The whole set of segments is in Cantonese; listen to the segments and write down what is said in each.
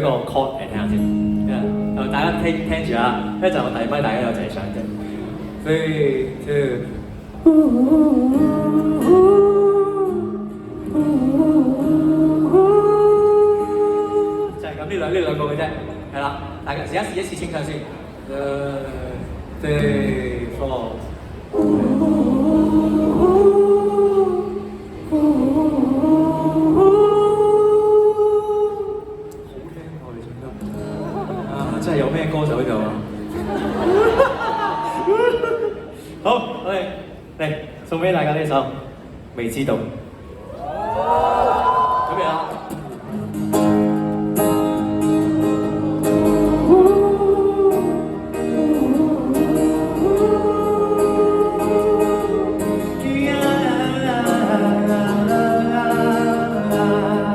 個 chord 嚟聽下先，大家聽住啊，一陣我遞咪大家有齊唱啫。3、2，就係咁呢兩個嘅啫，係啦，大家而家試一次清唱先。3、4。真係有咩歌手喺度啊！好，我哋嚟送俾大家呢首《未知道》。準備啦！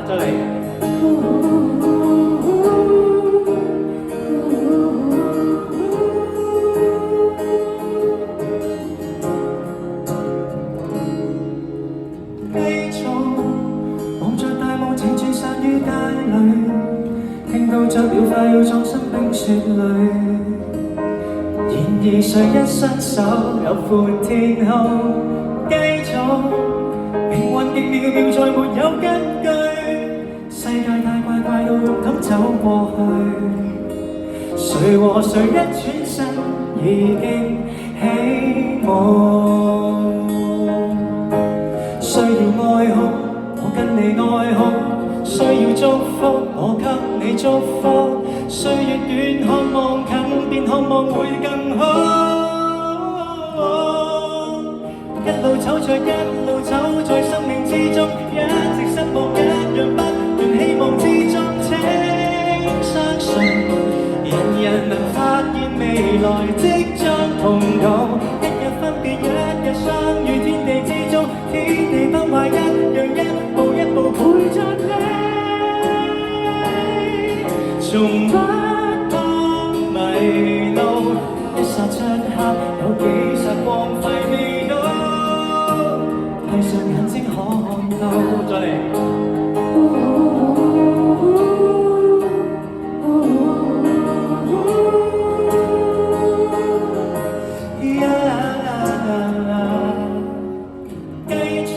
再嚟。着了快要葬身冰雪裏，然而誰一伸手有闊天空，繼續命運極妙妙在沒有根據，世界太怪怪到勇敢走過去，誰和誰一轉身已經希望，需要愛哭我跟你愛哭，需要祝福我給你祝福，歲月遠看望近便渴望會更好，一路走着一路走在生命之中，一直失望一樣不斷希望之中，請相信人人能發現未來即將同到，一日分別一日相遇天地之中，天地不壞一樣一步一步陪着你，從不怕迷路，一剎出刻有幾實光輝未到，閉上眼睛可看到。再嚟。繼續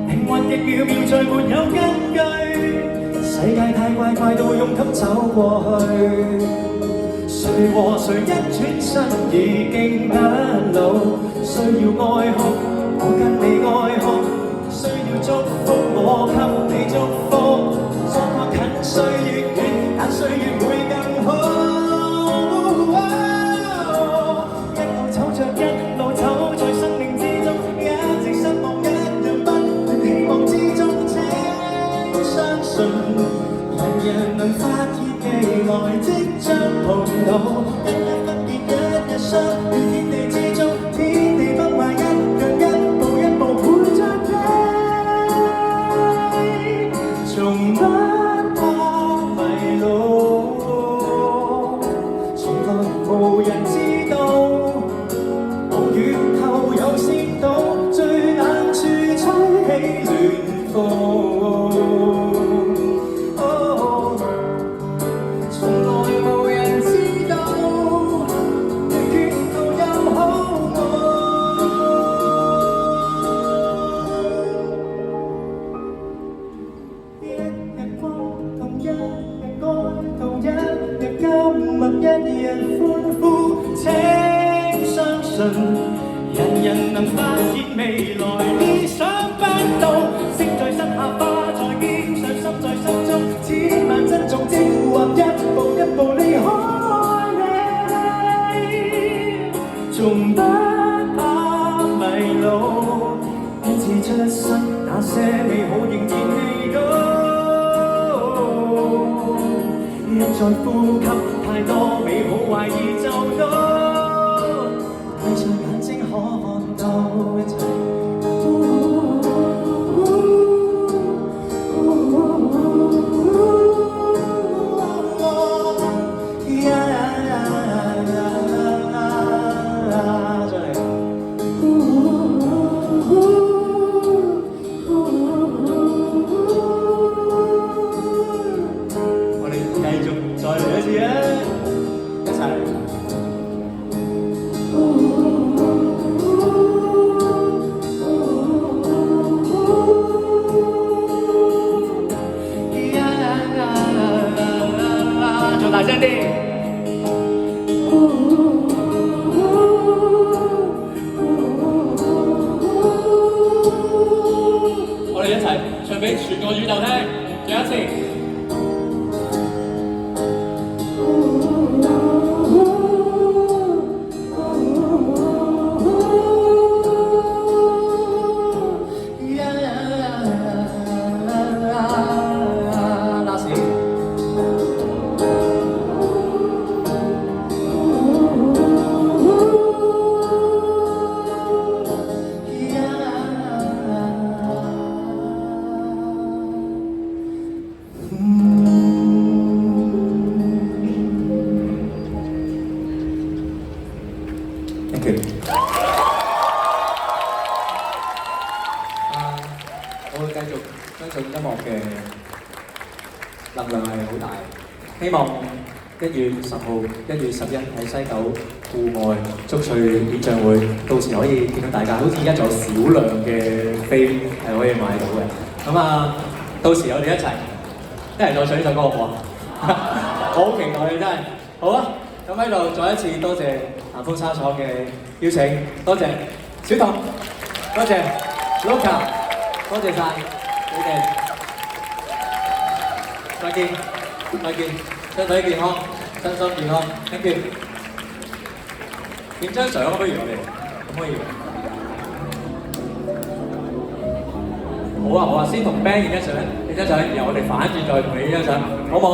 命運極妙妙在沒有根據，世界太怪怪到勇敢走過去，誰和誰一轉身已經不老，需要愛哭我跟你愛哭，需要祝福我給你祝福，相隔近歲月遠，但歲月會更好，一路走着一路走在生命之中，一直失望一樣不斷希望之中，請相信人人能發現未來即將碰到，一日分別一日相遇天地之中，天地不壞一樣一步一步陪着你，從不怕迷路，從來無人知道，無源頭有線到，最難處吹起亂風。人人能發現未來，意想不到，星在身下，花在肩上，心在心中，千萬珍重，精魂一步一步離開你，從不怕迷路，一次出生，那些美好仍然未到，一再呼吸，太多美好懷疑就到。閉上眼睛可看到一切。次啊，一齊。做大聲啲。我哋一齊唱俾全個宇宙聽，最後一次。我會繼續相信音樂嘅能量係好大，希望1月10號、1月11喺西九戶外竹萃演唱會，到時可以見到大家，好似而家仲有少量嘅飛係可以買到嘅。咁啊，到時我哋一齊再唱呢首歌好唔好啊？我好期待啊，真係。好啊，咁喺度再一次多謝南豐紗廠嘅邀請，多謝小童，多謝 Luca， 多謝晒你哋，再見，再見，身體健康，身心健康 ，thank you。影張相啊，不如我哋，可唔可以？好啊好啊，先同 band 影張相，影張相，然後我哋反轉再同你影張相，好唔好？